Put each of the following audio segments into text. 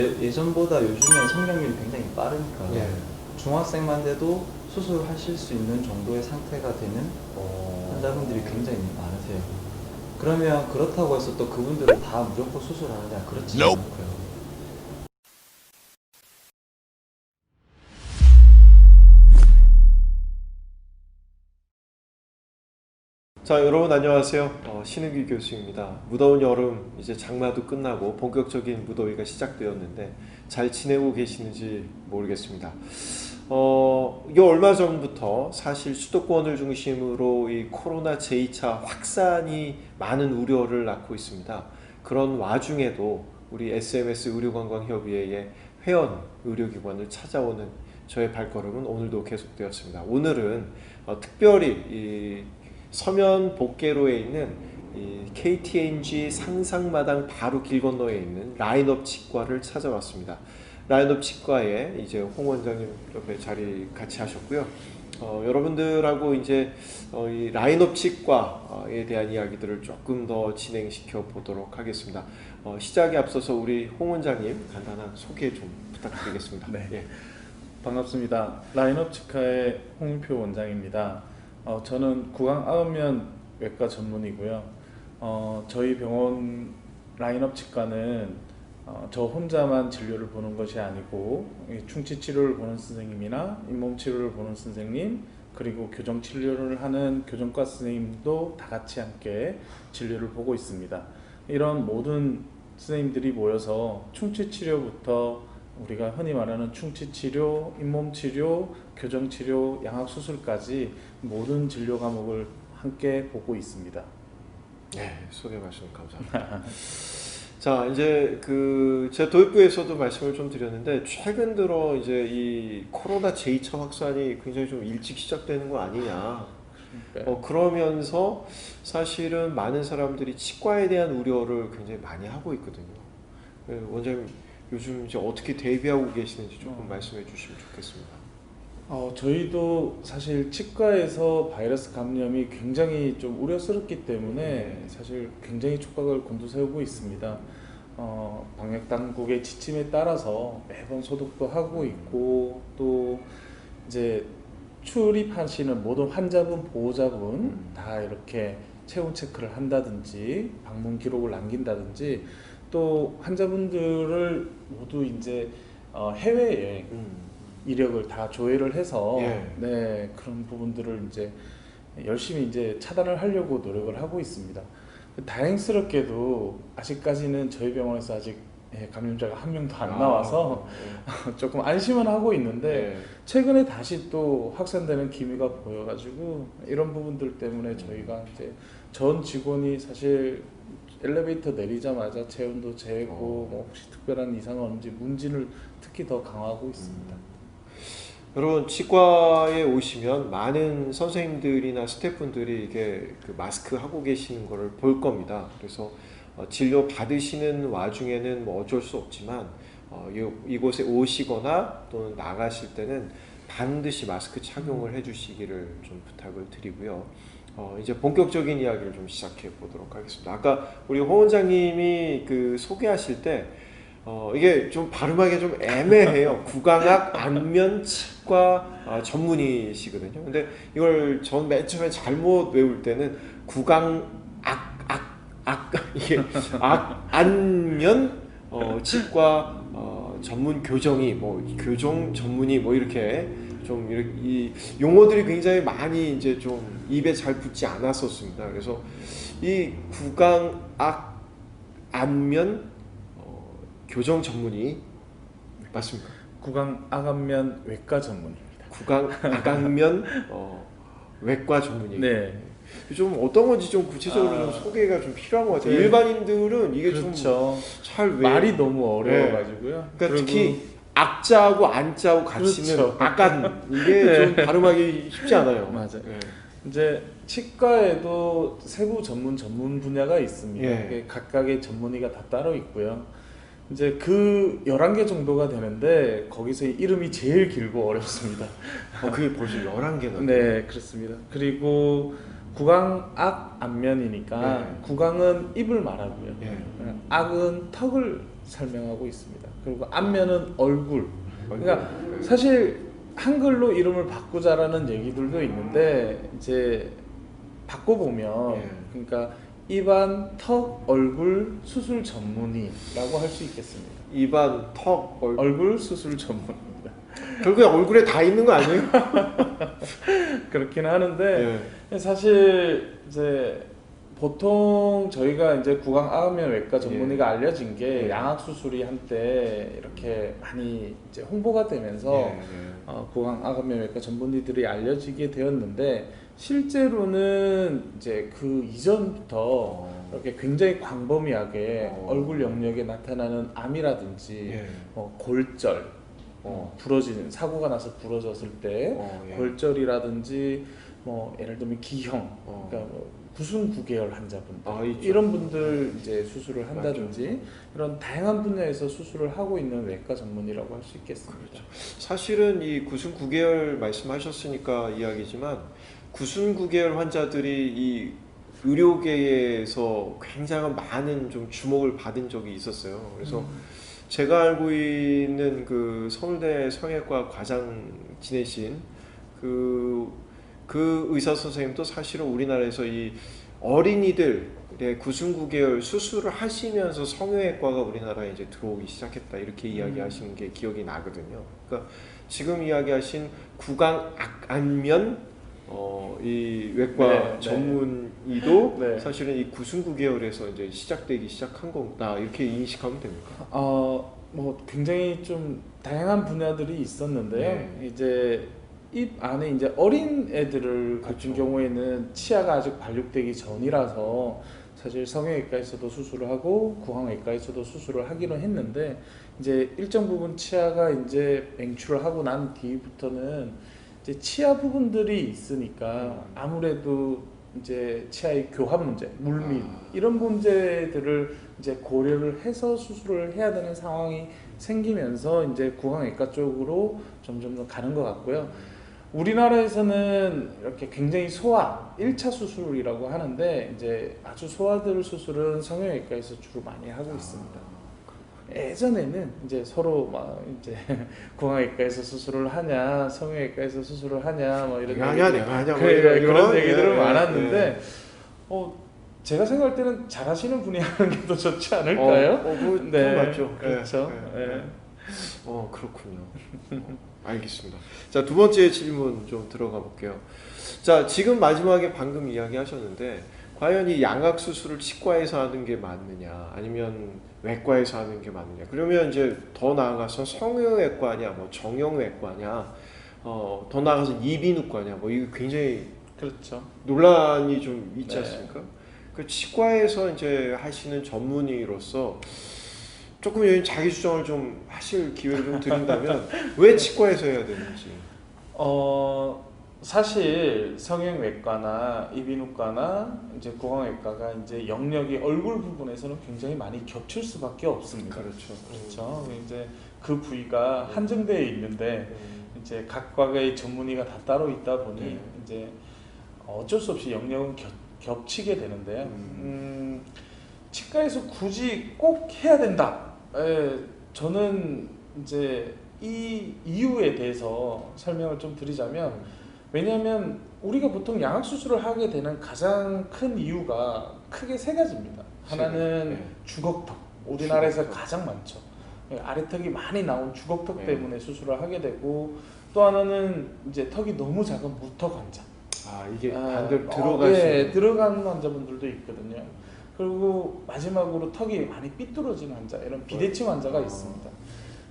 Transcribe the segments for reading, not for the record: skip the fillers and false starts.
예전보다 요즘엔 성장률이 굉장히 빠르니까 예. 중학생만 돼도 수술하실 수 있는 정도의 상태가 되는 환자분들이 굉장히 많으세요. 그러면 그렇다고 해서 또 그분들을 다 무조건 수술하느냐 그렇지 않고요. 자, 여러분 안녕하세요. 신은규 교수입니다. 무더운 여름, 이제 장마도 끝나고 본격적인 무더위가 시작되었는데 잘 지내고 계시는지 모르겠습니다. 이 얼마 전부터 사실 수도권을 중심으로 이 코로나 제2차 확산이 많은 우려를 낳고 있습니다. 그런 와중에도 우리 SMS 의료관광협의회의 회원 의료기관을 찾아오는 저의 발걸음은 오늘도 계속되었습니다. 오늘은 특별히 이 서면 복개로에 있는 이 KTNG 상상마당 바로 길 건너에 있는 라인업 치과를 찾아왔습니다. 라인업 치과에 이제 홍 원장님 옆에 자리 같이 하셨고요. 여러분들하고 이제 이 라인업 치과에 대한 이야기들을 조금 더 진행시켜 보도록 하겠습니다. 시작에 앞서서 우리 홍 원장님 간단한 소개 좀 부탁드리겠습니다. 네. 예. 반갑습니다. 라인업 치과의 홍윤표 원장입니다. 저는 구강 안면 외과 전문이고요. 저희 병원 라인업 치과는 저 혼자만 진료를 보는 것이 아니고 충치 치료를 보는 선생님이나 잇몸 치료를 보는 선생님, 그리고 교정 치료를 하는 교정과 선생님도 다 같이 함께 진료를 보고 있습니다. 이런 모든 선생님들이 모여서 충치 치료부터 우리가 흔히 말하는 충치 치료, 잇몸 치료, 교정 치료, 양악 수술까지 모든 진료 과목을 함께 보고 있습니다. 네, 소개 말씀 감사합니다. 자, 이제 제 도입부에서도 말씀을 좀 드렸는데 최근 들어 이제 이 코로나 제2차 확산이 굉장히 좀 일찍 시작되는 거 아니냐. 그러면서 사실은 많은 사람들이 치과에 대한 우려를 굉장히 많이 하고 있거든요. 원장님 요즘 이제 어떻게 대비하고 계시는지 조금 말씀해 주시면 좋겠습니다. 저희도 사실 치과에서 바이러스 감염이 굉장히 좀 우려스럽기 때문에 사실 굉장히 촉각을 곤두세우고 있습니다. 방역 당국의 지침에 따라서 매번 소독도 하고 있고, 또 이제 출입하시는 모든 환자분, 보호자분 다 이렇게 체온 체크를 한다든지 방문 기록을 남긴다든지, 또 환자분들을 모두 이제 해외여행 이력을 다 조회를 해서 네, 그런 부분들을 이제 열심히 이제 차단을 하려고 노력을 하고 있습니다. 다행스럽게도 아직까지는 저희 병원에서 아직 감염자가 한 명도 안 나와서 조금 안심은 하고 있는데 최근에 다시 또 확산되는 기미가 보여가지고 이런 부분들 때문에 저희가 이제 전 직원이 사실 엘리베이터 내리자마자 체온도 재고 뭐 혹시 특별한 이상은 없는지 문진을 특히 더 강화하고 있습니다. 여러분, 치과에 오시면 많은 선생님들이나 스태프분들이 이게 그 마스크 하고 계시는 거를 볼 겁니다. 그래서 진료 받으시는 와중에는 뭐 어쩔 수 없지만 이곳에 오시거나 또는 나가실 때는 반드시 마스크 착용을 해주시기를 좀 부탁을 드리고요. 이제 본격적인 이야기를 좀 시작해 보도록 하겠습니다. 아까 우리 홍 원장님이 그 소개하실 때 이게 좀 발음하기가 좀 애매해요. 구강악 안면 치과 전문의시거든요. 근데 이걸 전 맨 처음에 잘못 외울 때는 이게 안면 치과 전문 교정의 뭐 교정 전문의 뭐 이렇게 좀 이 용어들이 굉장히 많이 이제 좀 입에 잘 붙지 않았었습니다. 그래서 이 구강악 안면 교정 전문의 맞습니까? 구강 악안면 외과 전문입니다. 구강 악안면 외과 전문의. 네. 좀 어떤 건지 좀 구체적으로 좀 소개가 좀 필요한 것 같아요. 네. 일반인들은 이게 그렇죠. 좀 잘 말이 너무 어려워가지고요. 그러니까 특히 악자하고 안자하고 같이는 그렇죠. 악안 이게 좀 발음하기 쉽지 않아요. 맞아요. 이제 치과에도 세부 전문 분야가 있습니다. 각각의 전문의가 다 따로 있고요. 이제 그 11개 정도가 되는데 거기서 이름이 제일 길고 어렵습니다. 그게 벌써 11개나. 네, 그렇습니다. 그리고 구강악 안면이니까 구강은 입을 말하고요. 악은 턱을 설명하고 있습니다. 그리고 안면은 얼굴. 그러니까 사실 한글로 이름을 바꾸자라는 얘기들도 있는데 이제 바꿔보면 예. 그러니까 입안, 턱, 얼굴 수술 전문의라고 할 수 있겠습니다. 입안, 턱, 얼굴 수술 전문입니다. 결국에 얼굴에 다 있는 거 아니에요? 그렇긴 하는데 예. 사실 이제 보통 저희가 이제 구강암면외과 전문의가 알려진 게 예. 양악 수술이 한때 이렇게 많이 이제 홍보가 되면서 예, 예. 구강암면외과 전문의들이 알려지게 되었는데 실제로는 이제 그 이전부터 이렇게 굉장히 광범위하게 얼굴 영역에 나타나는 암이라든지 예. 골절, 부러지는 사고가 나서 부러졌을 때 예. 골절이라든지 뭐 예를 들면 기형, 그러니까 뭐 구순구개열 환자분들 있죠. 이런 분들 이제 수술을 한다든지 맞죠. 이런 다양한 분야에서 수술을 하고 있는 외과 전문의라고 할 수 있겠습니다. 그렇죠. 사실은 이 구순 9개월 말씀하셨으니까 이야기지만 구순 9개월 환자들이 이 의료계에서 굉장히 많은 좀 주목을 받은 적이 있었어요. 그래서 제가 알고 있는 그 서울대 성형외과 과장 지내신 그 의사 선생님도 사실은 우리나라에서 이 어린이들의 구순 9개월 수술을 하시면서 성형외과가 우리나라에 이제 들어오기 시작했다 이렇게 이야기하신 게 기억이 나거든요. 그러니까 지금 이야기하신 구강 안면 이 외과 전문의도 네. 사실은 이 구순 9개월에서 이제 시작되기 시작한 거다 이렇게 인식하면 됩니까? 뭐 굉장히 좀 다양한 분야들이 있었는데요. 이제 입 안에 이제 어린 애들을 같은 경우에는 치아가 아직 발육되기 전이라서 사실 성형외과에서도 수술을 하고 구강외과에서도 수술을 하기는 했는데 이제 일정 부분 치아가 이제 맹출을 하고 난 뒤부터는 이제 치아 부분들이 있으니까 아무래도 이제 치아의 교합 문제, 물밑 이런 문제들을 이제 고려를 해서 수술을 해야 되는 상황이 생기면서 이제 구강외과 쪽으로 점점 더 가는 것 같고요. 우리나라에서는 이렇게 굉장히 소아 1차 수술이라고 하는데 이제 아주 소아들 수술은 성형외과에서 주로 많이 하고 있습니다. 예전에는 이제 서로 막 이제 구강외과에서 수술을 하냐, 성형외과에서 수술을 하냐, 뭐 이런 내가 하냐, 그런 얘기들은 예, 많았는데 제가 생각할 때는 잘하시는 분이 하는 게 더 좋지 않을까요? 네, 맞죠. 그렇죠. 그렇군요. 알겠습니다. 자, 두 번째 질문 좀 들어가 볼게요. 자, 지금 마지막에 방금 이야기하셨는데 과연 이 양악 수술을 치과에서 하는 게 맞느냐, 아니면 외과에서 하는 게 맞느냐? 그러면 이제 더 나아가서 성형외과냐, 뭐 정형외과냐, 더 나아가서 이비인후과냐, 뭐 이거 굉장히 그렇죠. 논란이 좀 있지 않습니까? 그 치과에서 이제 하시는 전문의로서 조금 여기 자기 주장을 좀 하실 기회를 좀 드린다면 왜 치과에서 해야 되는지. 사실 성형외과나 이비인후과나 이제 구강외과가 이제 영역이 얼굴 부분에서는 굉장히 많이 겹칠 수밖에 없습니다. 그렇죠. 그렇죠. 이제 그 부위가 한정되어 있는데 이제 각과의 전문의가 다 따로 있다 보니 이제 어쩔 수 없이 영역은 겹치게 되는데요. 치과에서 굳이 꼭 해야 된다. 저는 이제 이 이유에 대해서 설명을 좀 드리자면, 왜냐하면 우리가 보통 양악 수술을 하게 되는 가장 큰 이유가 크게 세 가지입니다. 하나는 주걱턱, 우리나라에서 가장 많죠. 아래턱이 많이 나온 주걱턱 때문에 수술을 하게 되고, 또 하나는 이제 턱이 너무 작은 무턱 환자. 이게 반대로 들어가시는 들어가는 환자분들도 있거든요. 그리고 마지막으로 턱이 많이 삐뚤어진 환자, 이런 비대칭 환자가 있습니다.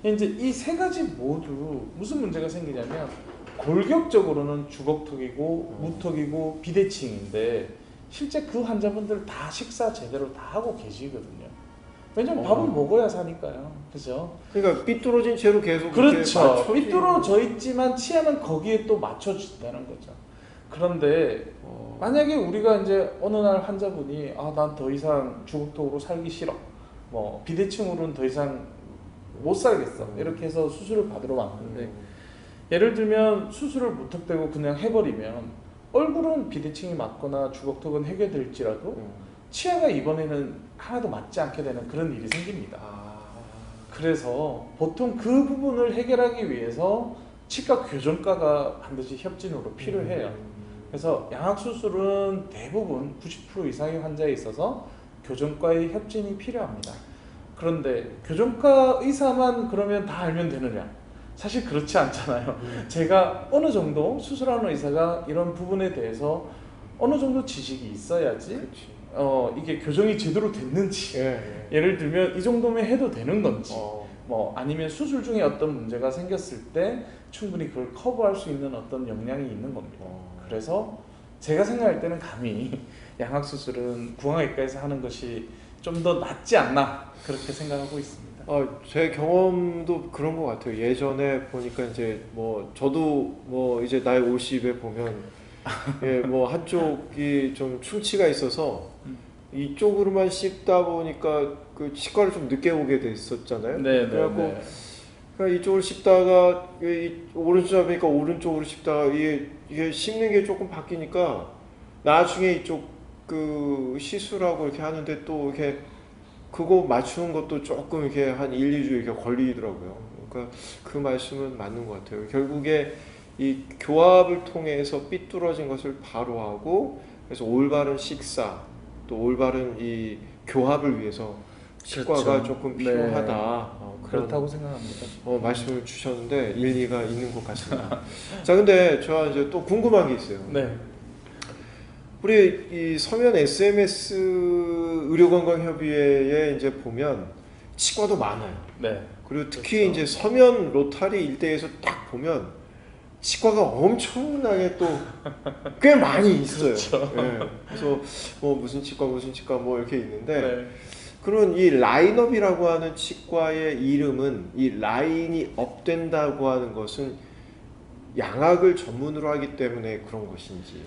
이제 이 세 가지 모두 무슨 문제가 생기냐면 골격적으로는 주걱턱이고 무턱이고 비대칭인데 실제 그 환자분들 다 식사 제대로 다 하고 계시거든요. 왜냐면 밥은 먹어야 사니까요. 그죠? 그러니까 삐뚤어진 채로 계속 그렇죠. 삐뚤어져 있지만 치아는 거기에 또 맞춰준다는 거죠. 그런데 만약에 우리가 이제 어느 날 환자분이 난 더 이상 주걱턱으로 살기 싫어, 뭐 비대칭으로는 더 이상 못 살겠어, 이렇게 해서 수술을 받으러 왔는데 예를 들면 수술을 무턱대고 그냥 해버리면 얼굴은 비대칭이 맞거나 주걱턱은 해결될지라도 치아가 이번에는 하나도 맞지 않게 되는 그런 일이 생깁니다. 그래서 보통 그 부분을 해결하기 위해서 치과 교정과가 반드시 협진으로 필요해요. 그래서 양악수술은 대부분 90% 이상의 환자에 있어서 교정과의 협진이 필요합니다. 그런데 교정과 의사만 그러면 다 알면 되느냐? 사실 그렇지 않잖아요. 제가 어느 정도 수술하는 의사가 이런 부분에 대해서 어느 정도 지식이 있어야지 이게 교정이 제대로 됐는지 예를 들면 이 정도면 해도 되는 건지 뭐 아니면 수술 중에 어떤 문제가 생겼을 때 충분히 그걸 커버할 수 있는 어떤 역량이 있는 겁니다. 그래서 제가 생각할 때는 감히 양악수술은 구강외과에서 하는 것이 좀 더 낫지 않나 그렇게 생각하고 있습니다. 제 경험도 그런 것 같아요. 예전에 보니까 이제 뭐 저도 뭐 이제 나이 50에 보면 예, 뭐 한쪽이 좀 충치가 있어서 이쪽으로만 씹다 보니까 그 치과를 좀 늦게 오게 됐었잖아요. 네, 그래갖고 그러니까 이쪽을 씹다가 오른쪽 잡으니까 오른쪽으로 씹다가 이게 씹는 게 조금 바뀌니까 나중에 이쪽 그 시술하고 이렇게 하는데 또 이렇게 그거 맞추는 것도 조금 이렇게 한 1, 2주 이렇게 걸리더라고요. 그러니까 그 말씀은 맞는 것 같아요. 결국에 이 교합을 통해서 삐뚤어진 것을 바로 하고 그래서 올바른 식사 또 올바른 이 교합을 위해서 치과가 그렇죠. 조금 네. 필요하다. 그렇다고 생각합니다. 말씀을 주셨는데 일리가 있는 것 같습니다. 자, 근데 저 이제 또 궁금한 게 있어요. 네. 우리 이 서면 SMS 의료건강협의회에 이제 보면 치과도 많아요. 네. 그리고 특히 이제 서면 로타리 일대에서 딱 보면 치과가 엄청나게 또 꽤 많이 있어요. 그렇죠. 예. 그래서 뭐 무슨 치과 뭐 이렇게 있는데 네. 그런 이 라인업이라고 하는 치과의 이름은 이 라인이 업된다고 하는 것은 양악을 전문으로 하기 때문에 그런 것인지.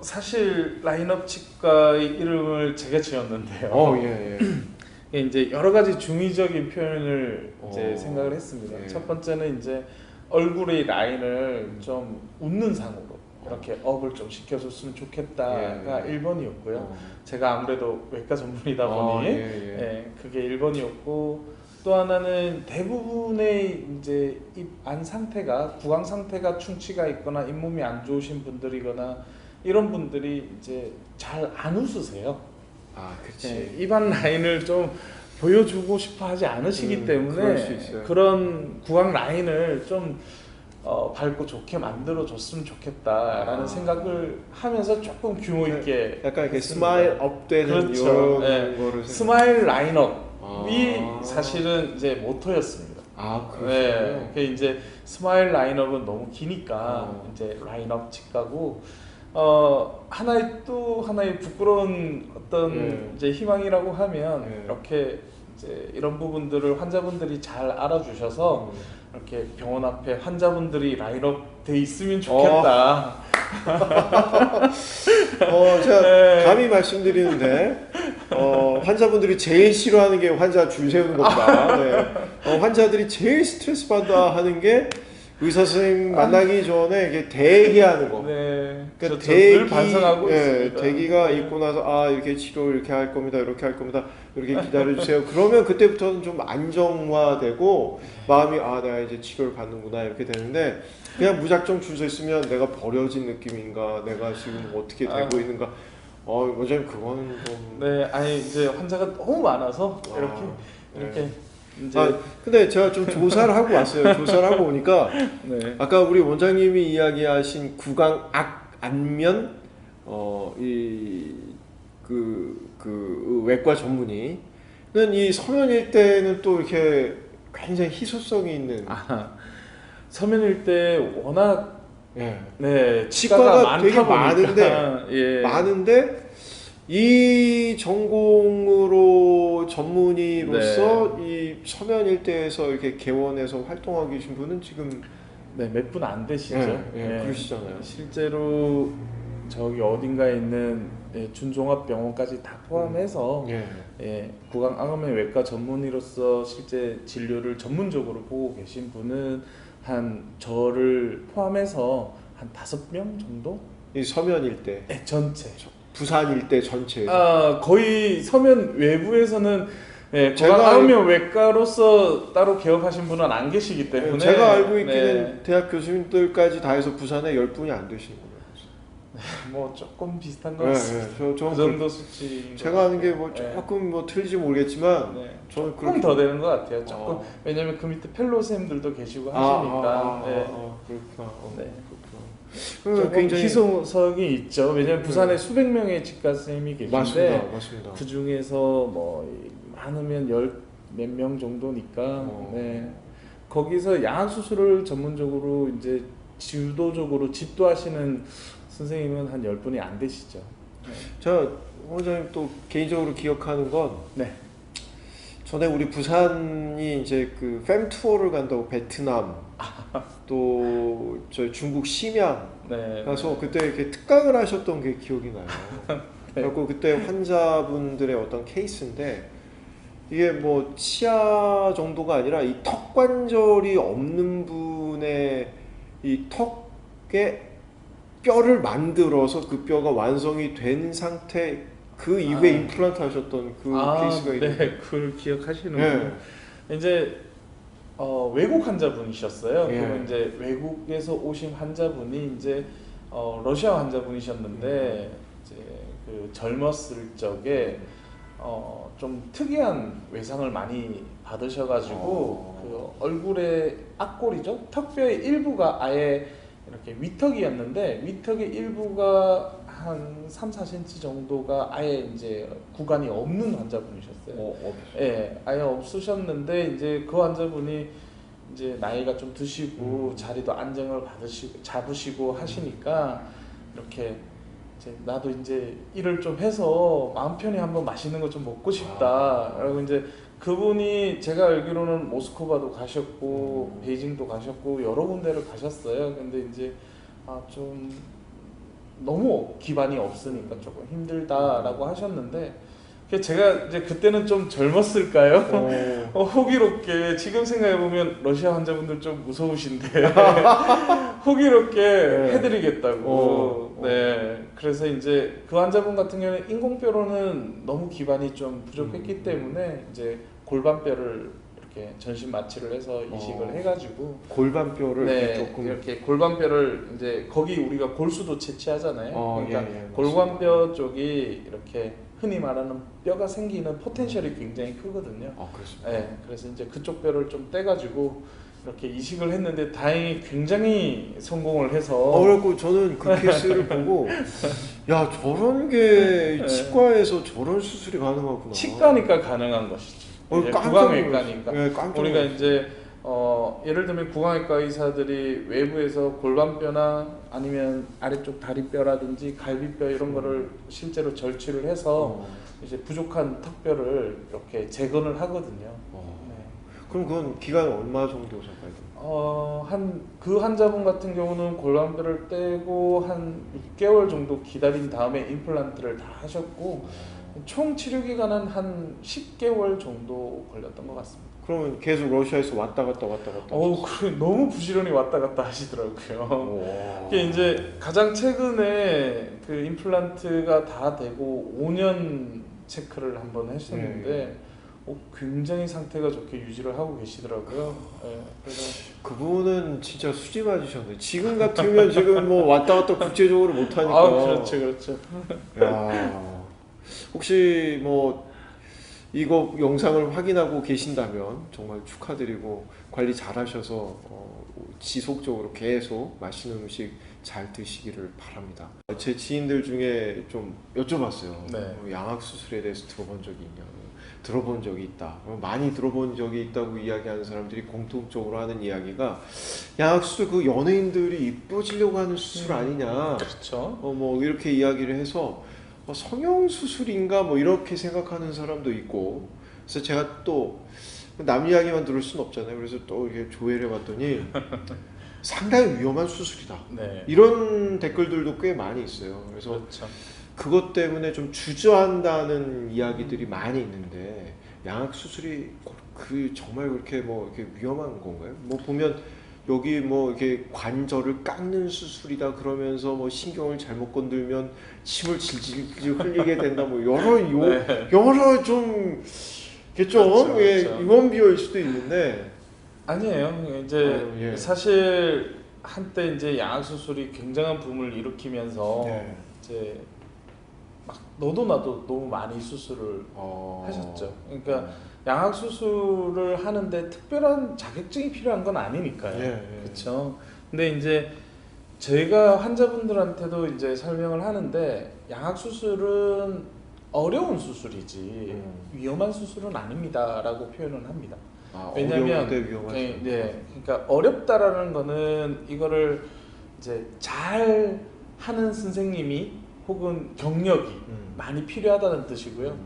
사실 라인업 치과의 이름을 제가 지었는데요. 예. 이게 이제 여러 가지 중의적인 표현을 이제 어. 생각을 했습니다. 예. 첫 번째는 이제 얼굴의 라인을 좀 웃는 상으로 이렇게 업을 좀 시켜줬으면 좋겠다가 예. 1번이었고요. 제가 아무래도 외과 전문이다 보니 예, 그게 1번이었고 또 하나는 대부분의 이제 입 안 상태가 구강 상태가 충치가 있거나 잇몸이 안 좋으신 분들이거나 이런 분들이 이제 잘 안 웃으세요. 그렇지. 예, 입안 라인을 좀 보여주고 싶어 하지 않으시기 그럴 수 때문에 있어요. 그런 구강 라인을 좀 밝고 좋게 만들어 줬으면 좋겠다라는 생각을 하면서 조금 규모 있게 약간 이렇게 했습니다. 스마일 업되는 그렇죠. 이런 예. 거를 스마일 라인업이 사실은 이제 모토였습니다. 그렇군요. 네, 그 이제 스마일 라인업은 너무 기니까 이제 라인업 치과고 하나의 부끄러운 어떤 이제 희망이라고 하면 이렇게 이제 이런 부분들을 환자분들이 잘 알아주셔서 이렇게 병원 앞에 환자분들이 라인업 돼 있으면 좋겠다. 제가 감히 말씀드리는데 환자분들이 제일 싫어하는 게 환자 줄 세우는 겁니다. 네. 환자들이 제일 스트레스 받아 하는 게 의사 선생님 만나기 전에 이게 대기하는 거. 네, 그러니까 늘 반성하고 있습니다. 대기가 있고 나서 이렇게 치료 이렇게 할 겁니다, 이렇게 할 겁니다, 이렇게 기다려 주세요. 그러면 그때부터는 좀 안정화되고 마음이 내가 이제 치료를 받는구나 이렇게 되는데 그냥 무작정 줄 서 있으면 내가 버려진 느낌인가, 내가 지금 어떻게 되고 있는가. 원장님 그거는 좀. 네, 아니 이제 환자가 너무 많아서 이렇게 이제 근데 제가 좀 조사를 하고 왔어요. 조사를 하고 오니까 네. 아까 우리 원장님이 이야기하신 구강 안면 그 외과 전문의는 이 서면 일대는 또 이렇게 굉장히 희소성이 있는 서면일 때 워낙 네 치과가 되게 많다 보니까 많은데 이 전공으로 전문의로서 이 서면 일대에서 이렇게 개원해서 활동하고 계신 분은 지금 몇 분 안 되시죠? 그러시잖아요. 실제로 저기 어딘가에 있는 준종합병원까지 다 포함해서 구강암의 외과 전문의로서 실제 진료를 전문적으로 보고 계신 분은 한 저를 포함해서 한 5명 정도? 이 서면 일대 전체. 부산 일대 전체. 거의 서면 외부에서는 네, 제가 구강암이면 외과로서 따로 개업하신 분은 안 계시기 때문에 제가 알고 있기는 네, 대학 교수님들까지 다 해서 부산에 10분이 안 되시는 거예요. 뭐 조금 비슷한 것 네, 같습니다. 저 그 정도 수치. 제가 하는 게 뭐 네. 조금 뭐 틀릴지 모르겠지만 네. 저는 조금 더 되는 것 같아요. 조금 어. 왜냐면 그 밑에 펠로 쌤들도 계시고 하시니까. 네. 그렇구나. 네. 그렇구나. 조금 굉장히 희소성이 있죠. 왜냐면 네. 부산에 수백 명의 치과 쌤이 계신데 맞습니다. 그 중에서 뭐 많으면 열 몇 명 정도니까. 네. 거기서 양악 수술을 전문적으로 이제 주도적으로 집도하시는 선생님은 한 10분이 안 되시죠. 네. 저 원장님 또 개인적으로 기억하는 건 네. 전에 우리 부산이 이제 그 팸 투어를 간다고 베트남 또 저희 중국 심양 네. 가서 그때 이렇게 특강을 하셨던 게 기억이 나요. 네. 그리고 그때 환자분들의 어떤 케이스인데 이게 뭐 치아 정도가 아니라 이 턱 관절이 없는 분의 이 턱에 뼈를 만들어서 그 뼈가 완성이 된 상태 그 이후에 임플란트 하셨던 그 케이스가 있는데 네, 그걸 기억하시는군요. 이제 외국 환자분이셨어요. 예. 그러면 이제 외국에서 오신 환자분이 이제 러시아 환자분이셨는데 이제 그 젊었을 적에 좀 특이한 외상을 많이 받으셔가지고 그 얼굴의 앞골이죠. 턱뼈의 일부가 아예 이렇게 위턱이었는데 위턱의 일부가 한 3, 4cm 정도가 아예 이제 구간이 없는 환자분이셨어요. 예, 아예 없으셨는데 이제 그 환자분이 이제 나이가 좀 드시고 자리도 안정을 잡으시고 하시니까 이렇게 이제 나도 이제 일을 좀 해서 마음 편히 한번 맛있는 거 좀 먹고 싶다. 그리고 이제 그분이 제가 알기로는 모스크바도 가셨고 베이징도 가셨고 여러 군데를 가셨어요. 근데 이제 좀 너무 기반이 없으니까 조금 힘들다라고 하셨는데 제가 이제 그때는 좀 젊었을까요? 호기롭게 지금 생각해 보면 러시아 환자분들 좀 무서우신데 호기롭게 해드리겠다고. 네, 그래서 이제 그 환자분 같은 경우는 인공뼈로는 너무 기반이 좀 부족했기 때문에 이제 골반뼈를 이렇게 전신 마취를 해서 이식을 해가지고 골반뼈를 네, 조금 이렇게 골반뼈를 이제 거기 우리가 골수도 채취하잖아요. 그러니까 예, 골반뼈 쪽이 이렇게 흔히 말하는 뼈가 생기는 포텐셜이 굉장히 크거든요. 그렇습니다. 네, 그래서 이제 그쪽 뼈를 좀 떼가지고 이렇게 이식을 했는데 다행히 굉장히 성공을 해서. 그래갖고 저는 그 케이스를 보고 야 저런 게 치과에서 저런 수술이 가능하구나. 치과니까 가능한 것이죠. 이제 구강외과니까. 네, 우리가 이제 예를 들면 구강외과 의사들이 외부에서 골반뼈나 아니면 아래쪽 다리뼈라든지 갈비뼈 이런 거를 실제로 절취를 해서 이제 부족한 턱뼈를 이렇게 재건을 하거든요. 네. 그럼 그건 기간 얼마 정도 잡아야 돼요? 그 환자분 같은 경우는 골반뼈를 떼고 한 6개월 정도 기다린 다음에 임플란트를 다 하셨고 총 치료 기간은 한 10개월 정도 걸렸던 것 같습니다. 그러면 계속 러시아에서 왔다 갔다 그래, 너무 부지런히 왔다 갔다 하시더라고요. 이게 이제 가장 최근에 그 임플란트가 다 되고 5년 체크를 한번 하셨는데 굉장히 상태가 좋게 유지를 하고 계시더라고요. 네, 그래서 그분은 진짜 수지 맞으셨네. 지금 같으면 지금 뭐 왔다 갔다 국제적으로 못 하니까. 그렇죠. 야, 혹시 뭐 이거 영상을 확인하고 계신다면 정말 축하드리고 관리 잘하셔서 지속적으로 계속 맛있는 음식 잘 드시기를 바랍니다. 제 지인들 중에 좀 여쭤봤어요. 네. 양악 수술에 대해서 들어본 적이 있냐고. 들어본 적이 있다. 많이 들어본 적이 있다고 이야기하는 사람들이 공통적으로 하는 이야기가 양악 수술 그 연예인들이 이뻐지려고 하는 수술 아니냐. 그렇죠. 뭐 이렇게 이야기를 해서 성형 수술인가 뭐 이렇게 생각하는 사람도 있고. 그래서 제가 또 남 이야기만 들을 수는 없잖아요. 그래서 또 이렇게 조회를 해봤더니 상당히 위험한 수술이다. 네. 이런 댓글들도 꽤 많이 있어요. 그래서 그렇죠. 그것 때문에 좀 주저한다는 이야기들이 많이 있는데 양악 수술이 그 정말 그렇게 뭐 이렇게 위험한 건가요? 뭐 보면 여기 뭐 이렇게 관절을 깎는 수술이다 그러면서 뭐 신경을 잘못 건들면 침을 질질 흘리게 된다 뭐 여러 좀 이게 좀 그렇죠, 예, 그렇죠. 유언비어일 수도 있는데 아니에요. 이제 예. 사실 한때 이제 양악 수술이 굉장한 붐을 일으키면서 예. 이제 막 너도 나도 너무 많이 수술을 하셨죠. 그러니까 양악 수술을 하는데 특별한 자격증이 필요한 건 아니니까요. 예, 예. 그렇죠. 근데 이제 저희가 환자분들한테도 이제 설명을 하는데 양악 수술은 어려운 수술이지 위험한 수술은 아닙니다라고 표현을 합니다. 왜냐면 어려운데 위험하죠. 네, 그러니까 어렵다라는 거는 이거를 이제 잘 하는 선생님이 혹은 경력이 많이 필요하다는 뜻이고요.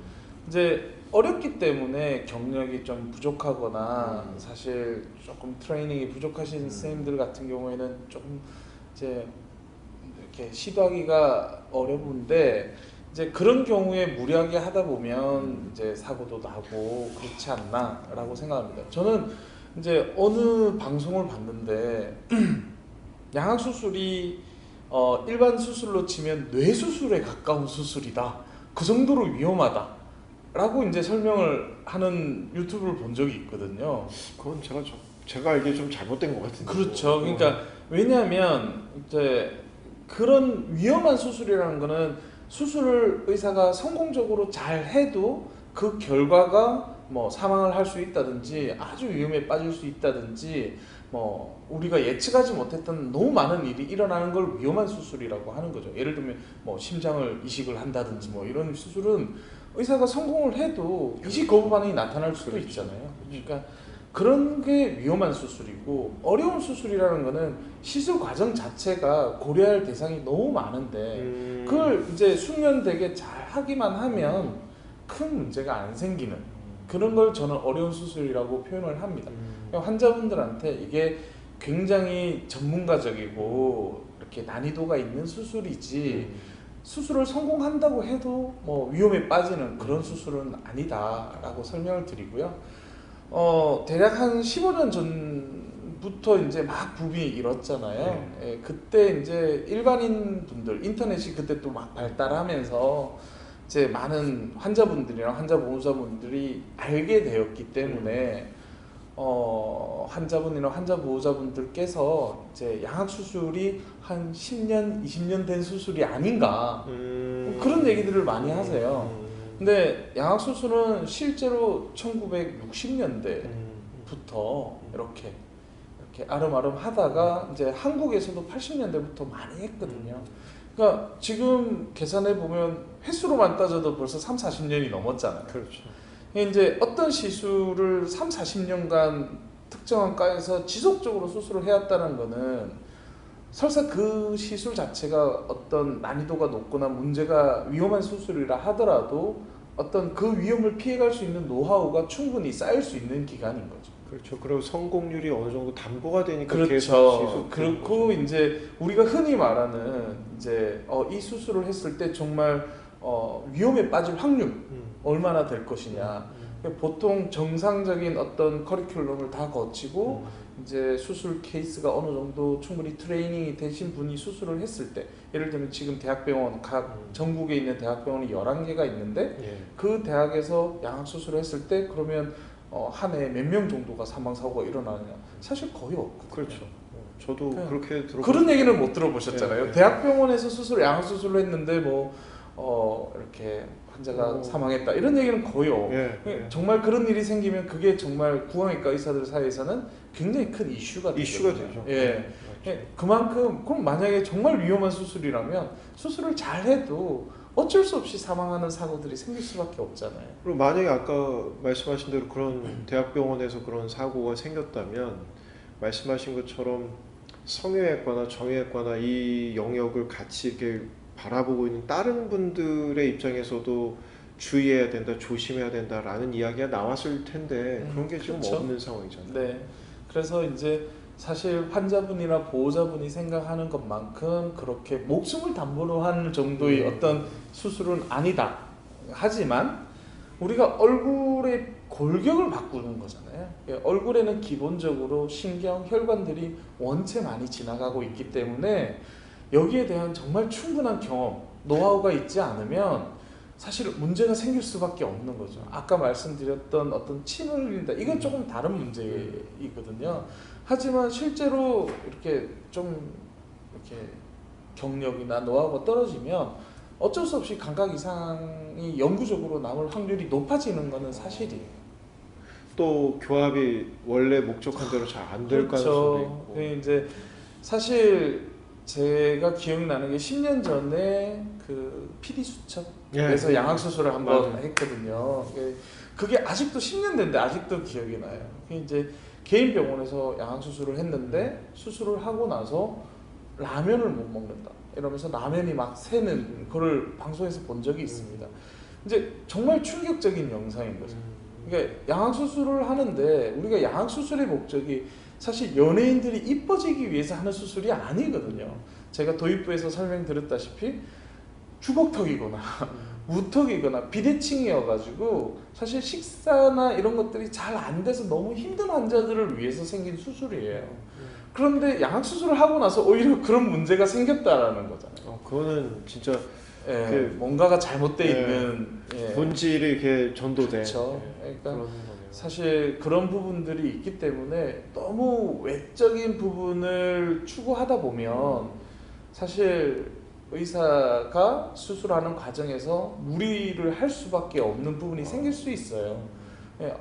이제 어렵기 때문에 경력이 좀 부족하거나 사실 조금 트레이닝이 부족하신 선생님들 같은 경우에는 조금 이제 이렇게 시도하기가 어려운데 이제 그런 경우에 무리하게 하다 보면 이제 사고도 나고 그렇지 않나라고 생각합니다. 저는 이제 어느 방송을 봤는데 양악 수술이 일반 수술로 치면 뇌 수술에 가까운 수술이다. 그 정도로 위험하다라고 이제 설명을 하는 유튜브를 본 적이 있거든요. 그건 제가 알기에 좀 잘못된 것 같은데. 그렇죠. 그러니까 왜냐하면 이제 그런 위험한 수술이라는 거는 수술을 의사가 성공적으로 잘 해도 그 결과가 뭐 사망을 할 수 있다든지 아주 위험에 빠질 수 있다든지 뭐 우리가 예측하지 못했던 너무 많은 일이 일어나는 걸 위험한 수술이라고 하는 거죠. 예를 들면 뭐 심장을 이식을 한다든지 뭐 이런 수술은 의사가 성공을 해도 이식 거부 반응이 나타날 수도 있잖아요. 그러니까 그런 게 위험한 수술이고 어려운 수술이라는 거는 시술 과정 자체가 고려할 대상이 너무 많은데 그걸 이제 숙련되게 잘 하기만 하면 큰 문제가 안 생기는 그런 걸 저는 어려운 수술이라고 표현을 합니다. 환자분들한테 이게 굉장히 전문가적이고 이렇게 난이도가 있는 수술이지 수술을 성공한다고 해도 뭐 위험에 빠지는 그런 수술은 아니다라고 설명을 드리고요. 대략 한 15년 전부터 이제 막 붐이 일었잖아요. 예, 그때 이제 일반인 분들, 인터넷이 그때 또 막 발달하면서 이제 많은 환자분들이랑 환자 보호자분들이 알게 되었기 때문에 환자분이나 환자 보호자분들께서 이제 양악 수술이 한 10년, 20년 된 수술이 아닌가 그런 얘기들을 많이 하세요. 근데 양악 수술은 실제로 1960년대부터 이렇게 아름아름 하다가 이제 한국에서도 80년대부터 많이 했거든요. 그러니까 지금 계산해 보면 횟수로만 따져도 벌써 3, 40년이 넘었잖아요. 그렇죠. 이제 어떤 시술을 3, 40년간 특정한 과에서 지속적으로 수술을 해왔다는 거는 설사 그 시술 자체가 어떤 난이도가 높거나 문제가 위험한 수술이라 하더라도 어떤 그 위험을 피해갈 수 있는 노하우가 충분히 쌓일 수 있는 기간인 거죠. 그렇죠. 그리고 성공률이 어느 정도 담보가 되니까 그렇죠. 계속 그렇고 이제 우리가 흔히 말하는 이제 이 수술을 했을 때 정말 위험에 빠질 확률 얼마나 될 것이냐. 보통 정상적인 어떤 커리큘럼을 다 거치고 이제 수술 케이스가 어느 정도 충분히 트레이닝이 되신 분이 수술을 했을 때 예를 들면 지금 대학병원 각 전국에 있는 대학병원이 11개가 있는데 그 대학에서 양악 수술을 했을 때 그러면 한 해에 몇 명 정도가 사망 사고가 일어나느냐 사실 거의 없고 그렇죠. 저도 그렇게 들어 그런 얘기는 못 들어보셨잖아요. 네. 대학병원에서 양악 수술을 했는데 뭐 이렇게 환자가 사망했다 이런 얘기는 거의 없고 정말 그런 일이 생기면 그게 정말 구강외과 의사들 사이에서는 굉장히 큰 이슈가 되죠. 예. 그만큼 그럼 만약에 정말 위험한 수술이라면 수술을 잘 해도 어쩔 수 없이 사망하는 사고들이 생길 수밖에 없잖아요. 그리고 만약에 아까 말씀하신 대로 그런 대학병원에서 그런 사고가 생겼다면 말씀하신 것처럼 성형외과나 정형외과나 이 영역을 같이 이렇게 바라보고 있는 다른 분들의 입장에서도 주의해야 된다, 조심해야 된다라는 이야기가 나왔을 텐데 그런 게 지금 그렇죠. 없는 상황이잖아요. 네. 그래서 이제 사실 환자분이나 보호자분이 생각하는 것만큼 그렇게 목숨을 담보로 하는 정도의 어떤 수술은 아니다. 하지만 우리가 얼굴의 골격을 바꾸는 거잖아요. 얼굴에는 기본적으로 신경, 혈관들이 원체 많이 지나가고 있기 때문에 여기에 대한 정말 충분한 경험, 노하우가 있지 않으면 사실 문제가 생길 수밖에 없는 거죠. 아까 말씀드렸던 어떤 침을 흘린다. 이건 조금 다른 문제이거든요. 하지만 실제로 이렇게 좀 이렇게 경력이나 노하우가 떨어지면 어쩔 수 없이 감각 이상이 영구적으로 남을 확률이 높아지는 것은 사실이에요. 또 교합이 원래 목적한 대로 잘 안 될 가능성도 있고. 그 이제 사실 제가 기억나는 게 10년 전에 그 PD 수첩에서 예. 양악 수술을 한번 맞아요. 했거든요. 그게 아직도 10년 됐는데 아직도 기억이 나요. 그게 이제 개인 병원에서 양악 수술을 했는데 수술을 하고 나서 라면을 못 먹는다 이러면서 라면이 막 새는 그걸 방송에서 본 적이 있습니다. 이제 정말 충격적인 영상인 거죠. 그러니까 양악 수술을 하는데 우리가 양악 수술의 목적이 사실 연예인들이 이뻐지기 위해서 하는 수술이 아니거든요. 제가 도입부에서 설명드렸다시피 주걱턱이거나 우턱이거나 비대칭이어가지고 사실 식사나 이런 것들이 잘 안 돼서 너무 힘든 환자들을 위해서 생긴 수술이에요. 그런데 양악 수술을 하고 나서 오히려 그런 문제가 생겼다라는 거잖아요. 그거는 진짜 예, 그- 뭔가가 잘못돼 예, 있는 예. 본질이 이렇게 전도된. 그렇죠. 예, 그러니까 그런 거네요. 사실 그런 부분들이 있기 때문에 너무 외적인 부분을 추구하다 보면 사실 의사가 수술하는 과정에서 무리를 할 수밖에 없는 부분이 생길 수 있어요. 예,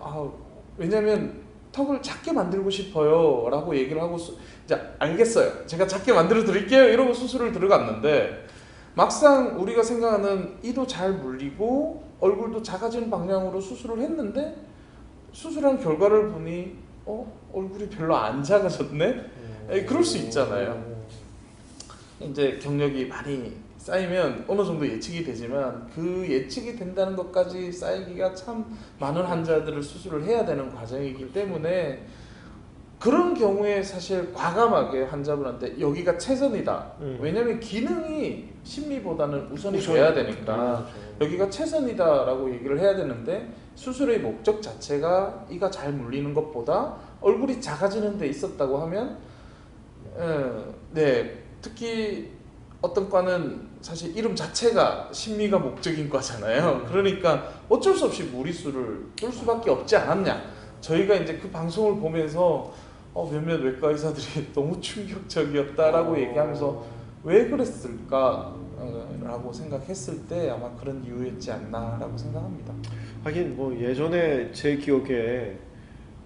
왜냐면 턱을 작게 만들고 싶어요 라고 얘기를 하고 이제 알겠어요, 제가 작게 만들어 드릴게요 이러고 수술을 들어갔는데 막상 우리가 생각하는 이도 잘 물리고 얼굴도 작아지는 방향으로 수술을 했는데 수술한 결과를 보니 얼굴이 별로 안 작아졌네? 그럴 수 있잖아요. 이제 경력이 많이 쌓이면 어느 정도 예측이 되지만 그 예측이 된다는 것까지 쌓이기가 참 많은 환자들을 수술을 해야 되는 과정이기 때문에 그런 경우에 사실 과감하게 환자분한테 여기가 최선이다. 왜냐하면 기능이 심미보다는 우선이 돼야 되니까 여기가 최선이다라고 얘기를 해야 되는데 수술의 목적 자체가 이가 잘 물리는 것보다 얼굴이 작아지는 데 있었다고 하면 네, 특히 어떤 과는 사실 이름 자체가 심미가 목적인 과잖아요. 그러니까 어쩔 수 없이 무리수를 뚫을 수밖에 없지 않았냐. 저희가 이제 그 방송을 보면서 몇몇 외과 의사들이 너무 충격적이었다라고 얘기하면서 왜 그랬을까 라고 생각했을 때 아마 그런 이유였지 않나라고 생각합니다. 하긴 뭐 예전에 제 기억에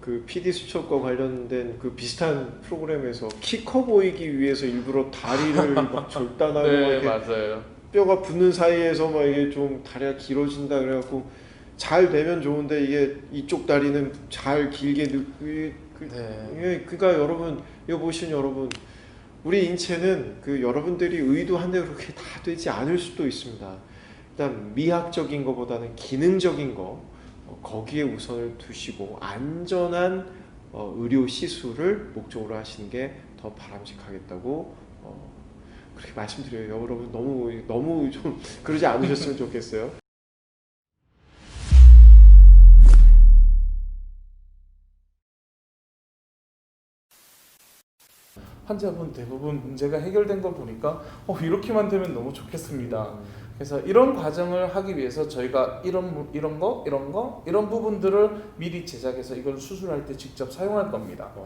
그 PD 수첩과 관련된 그 비슷한 프로그램에서 키 커 보이기 위해서 일부러 다리를 막 절단하고 막 이렇게 맞아요. 뼈가 붙는 사이에서 막 이게 좀 다리가 길어진다 그래갖고 잘 되면 좋은데 이게 이쪽 다리는 잘 길게 그러니까 여러분 이거 보신 여러분 우리 인체는 그 여러분들이 의도한 대로 그렇게 다 되지 않을 수도 있습니다. 일단 미학적인 것보다는 기능적인 거 거기에 우선을 두시고 안전한 의료 시술을 목적으로 하시는 게 더 바람직하겠다고 그렇게 말씀드려요. 여러분 너무 좀 그러지 않으셨으면 좋겠어요. 환자분 대부분 문제가 해결된 걸 보니까 이렇게만 되면 너무 좋겠습니다. 그래서 이런 과정을 하기 위해서 저희가 이런 부분들을 미리 제작해서 이걸 수술할 때 직접 사용할 겁니다.